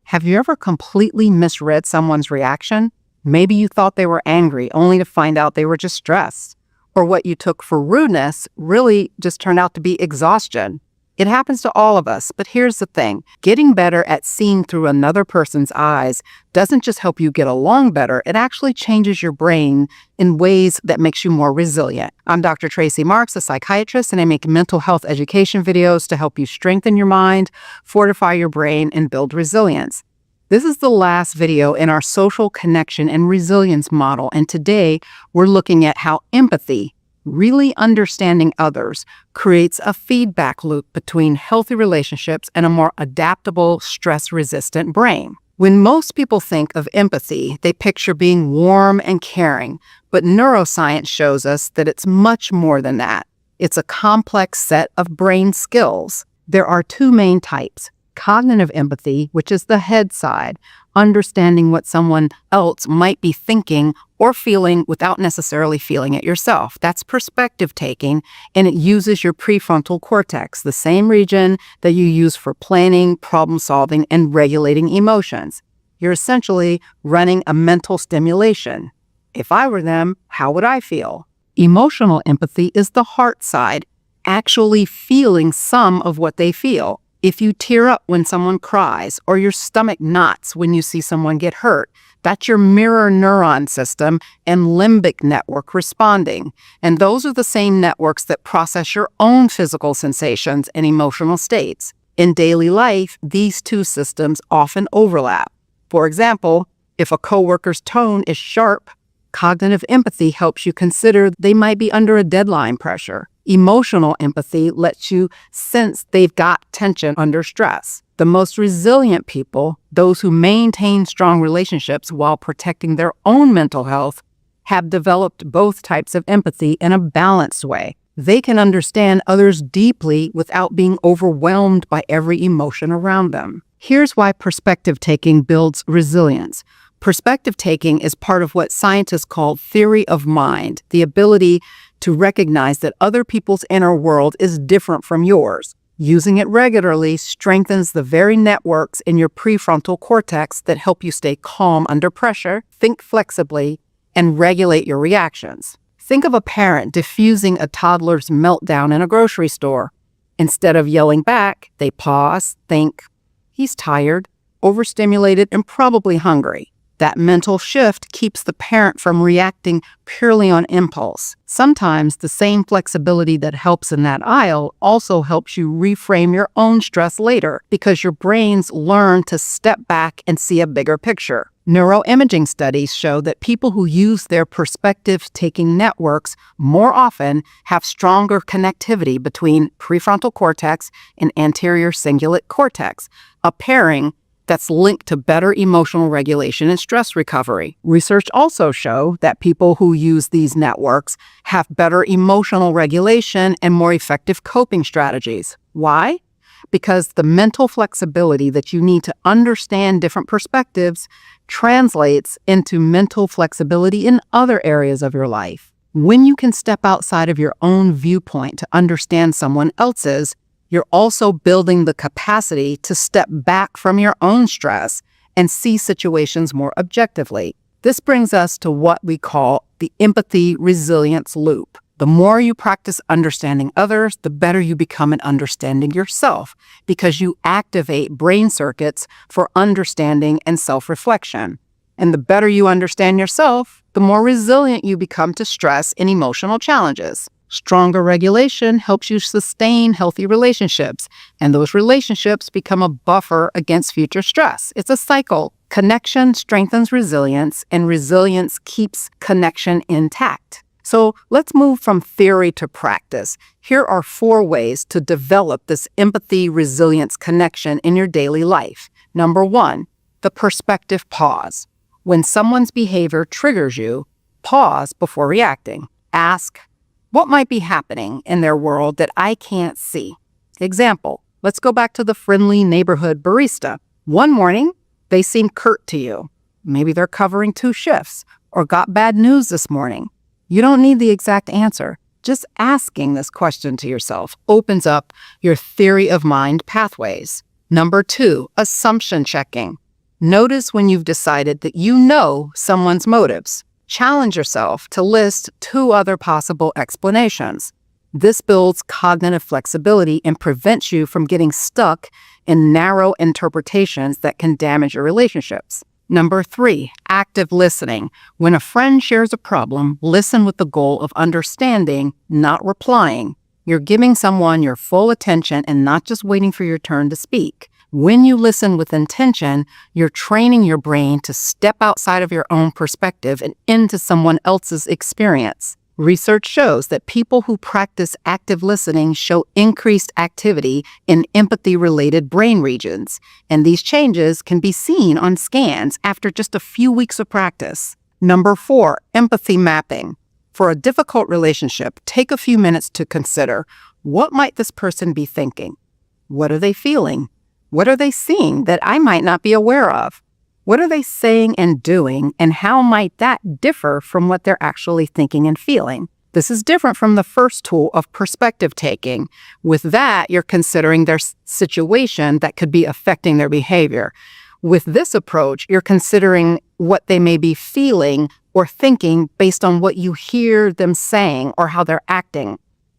Have you ever completely misread someone's reaction? Maybe you thought they were angry only to find out they were just stressed. Or what you took for rudeness really just turned out to be exhaustion. It happens to all of us, but here's the thing. Getting better at seeing through another person's eyes doesn't just help you get along better, it actually changes your brain in ways that makes you more resilient. I'm Dr. Tracey Marks, a psychiatrist, and I make mental health education videos to help you strengthen your mind, fortify your brain, and build resilience. This is the last video in our social connection and resilience model, and today we're looking at how empathy, really understanding others, creates a feedback loop between healthy relationships and a more adaptable, stress-resistant brain. When most people think of empathy, they picture being warm and caring, but neuroscience shows us that it's much more than that. It's a complex set of brain skills. There are two main types. Cognitive empathy, which is the head side, understanding what someone else might be thinking or feeling without necessarily feeling it yourself. That's perspective taking, and it uses your prefrontal cortex, the same region that you use for planning, problem solving, and regulating emotions. You're essentially running a mental stimulation. If I were them, how would I feel? Emotional empathy is the heart side, actually feeling some of what they feel. If you tear up when someone cries or your stomach knots when you see someone get hurt, that's your mirror neuron system and limbic network responding. And those are the same networks that process your own physical sensations and emotional states. In daily life, these two systems often overlap. For example, if a coworker's tone is sharp, cognitive empathy helps you consider they might be under a deadline pressure. Emotional empathy lets you sense they've got tension under stress. The most resilient people, those who maintain strong relationships while protecting their own mental health, have developed both types of empathy in a balanced way. They can understand others deeply without being overwhelmed by every emotion around them. Here's why perspective taking builds resilience. Perspective taking is part of what scientists call theory of mind, the ability to recognize that other people's inner world is different from yours. Using it regularly strengthens the very networks in your prefrontal cortex that help you stay calm under pressure, think flexibly, and regulate your reactions. Think of a parent diffusing a toddler's meltdown in a grocery store. Instead of yelling back, they pause, think, he's tired, overstimulated, and probably hungry. That mental shift keeps the parent from reacting purely on impulse. Sometimes the same flexibility that helps in that aisle also helps you reframe your own stress later because your brains learn to step back and see a bigger picture. Neuroimaging studies show that people who use their perspective-taking networks more often have stronger connectivity between prefrontal cortex and anterior cingulate cortex, a pairing that's linked to better emotional regulation and stress recovery. Research also shows that people who use these networks have better emotional regulation and more effective coping strategies. Why? Because the mental flexibility that you need to understand different perspectives translates into mental flexibility in other areas of your life. When you can step outside of your own viewpoint to understand someone else's, you're also building the capacity to step back from your own stress and see situations more objectively. This brings us to what we call the empathy resilience loop. The more you practice understanding others, the better you become at understanding yourself because you activate brain circuits for understanding and self-reflection. And the better you understand yourself, the more resilient you become to stress and emotional challenges. Stronger regulation helps you sustain healthy relationships, and those relationships become a buffer against future stress. It's a cycle. Connection strengthens resilience, and resilience keeps connection intact. So let's move from theory to practice. Here are 4 ways to develop this empathy resilience connection in your daily life. Number 1, the perspective pause. When someone's behavior triggers you, pause before reacting. Ask, what might be happening in their world that I can't see? Example, let's go back to the friendly neighborhood barista. One morning, they seem curt to you. Maybe they're covering 2 shifts or got bad news this morning. You don't need the exact answer. Just asking this question to yourself opens up your theory of mind pathways. Number 2, assumption checking. Notice when you've decided that you know someone's motives. Challenge yourself to list 2 other possible explanations. This builds cognitive flexibility and prevents you from getting stuck in narrow interpretations that can damage your relationships. Number 3, active listening. When a friend shares a problem, listen with the goal of understanding, not replying. You're giving someone your full attention and not just waiting for your turn to speak. When you listen with intention, you're training your brain to step outside of your own perspective and into someone else's experience. Research shows that people who practice active listening show increased activity in empathy-related brain regions, and these changes can be seen on scans after just a few weeks of practice. Number 4, empathy mapping. For a difficult relationship, take a few minutes to consider, what might this person be thinking? What are they feeling? What are they seeing that I might not be aware of? What are they saying and doing, and how might that differ from what they're actually thinking and feeling? This is different from the first tool of perspective taking. With that, you're considering their situation that could be affecting their behavior. With this approach, you're considering what they may be feeling or thinking based on what you hear them saying or how they're acting.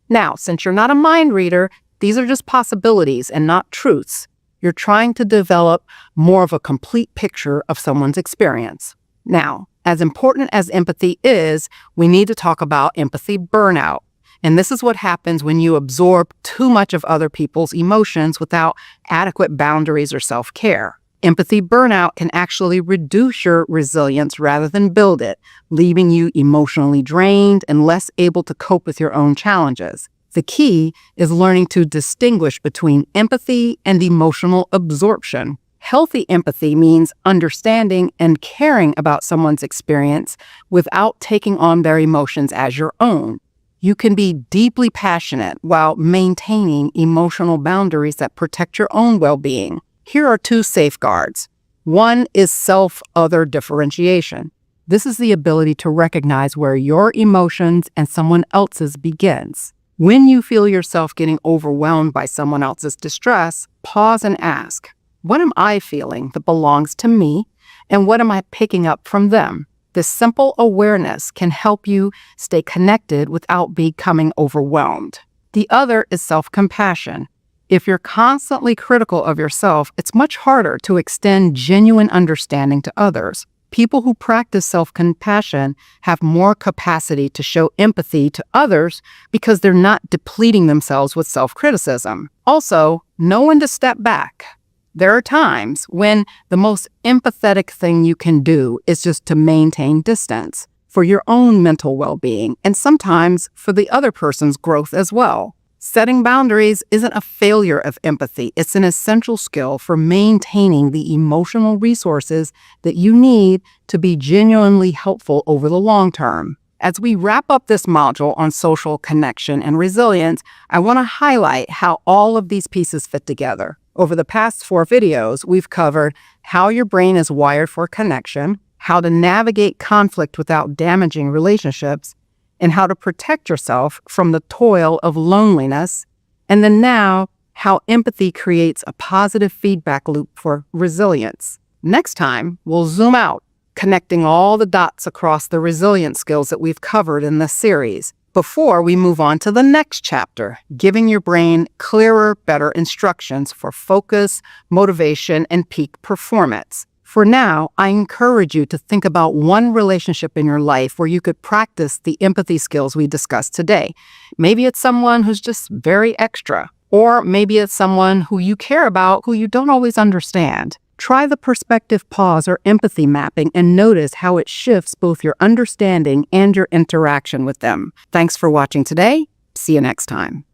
Now, since you're not a mind reader, these are just possibilities and not truths. You're trying to develop more of a complete picture of someone's experience. Now, as important as empathy is, we need to talk about empathy burnout. And this is what happens when you absorb too much of other people's emotions without adequate boundaries or self-care. Empathy burnout can actually reduce your resilience rather than build it, leaving you emotionally drained and less able to cope with your own challenges. The key is learning to distinguish between empathy and emotional absorption. Healthy empathy means understanding and caring about someone's experience without taking on their emotions as your own. You can be deeply passionate while maintaining emotional boundaries that protect your own well-being. Here are 2 safeguards. 1 is self-other differentiation. This is the ability to recognize where your emotions and someone else's begins. When you feel yourself getting overwhelmed by someone else's distress, pause and ask, what am I feeling that belongs to me, and what am I picking up from them? This simple awareness can help you stay connected without becoming overwhelmed. The other is self-compassion. If you're constantly critical of yourself, it's much harder to extend genuine understanding to others. People who practice self-compassion have more capacity to show empathy to others because they're not depleting themselves with self-criticism. Also, know when to step back. There are times when the most empathetic thing you can do is just to maintain distance for your own mental well-being and sometimes for the other person's growth as well. Setting boundaries isn't a failure of empathy. It's an essential skill for maintaining the emotional resources that you need to be genuinely helpful over the long term. As we wrap up this module on social connection and resilience, I want to highlight how all of these pieces fit together. Over the past 4 videos, we've covered how your brain is wired for connection, how to navigate conflict without damaging relationships, and how to protect yourself from the toil of loneliness, and then now, how empathy creates a positive feedback loop for resilience. Next time, we'll zoom out, connecting all the dots across the resilience skills that we've covered in this series, before we move on to the next chapter, giving your brain clearer, better instructions for focus, motivation, and peak performance. For now, I encourage you to think about one relationship in your life where you could practice the empathy skills we discussed today. Maybe it's someone who's just very extra, or maybe it's someone who you care about who you don't always understand. Try the perspective pause or empathy mapping and notice how it shifts both your understanding and your interaction with them. Thanks for watching today. See you next time.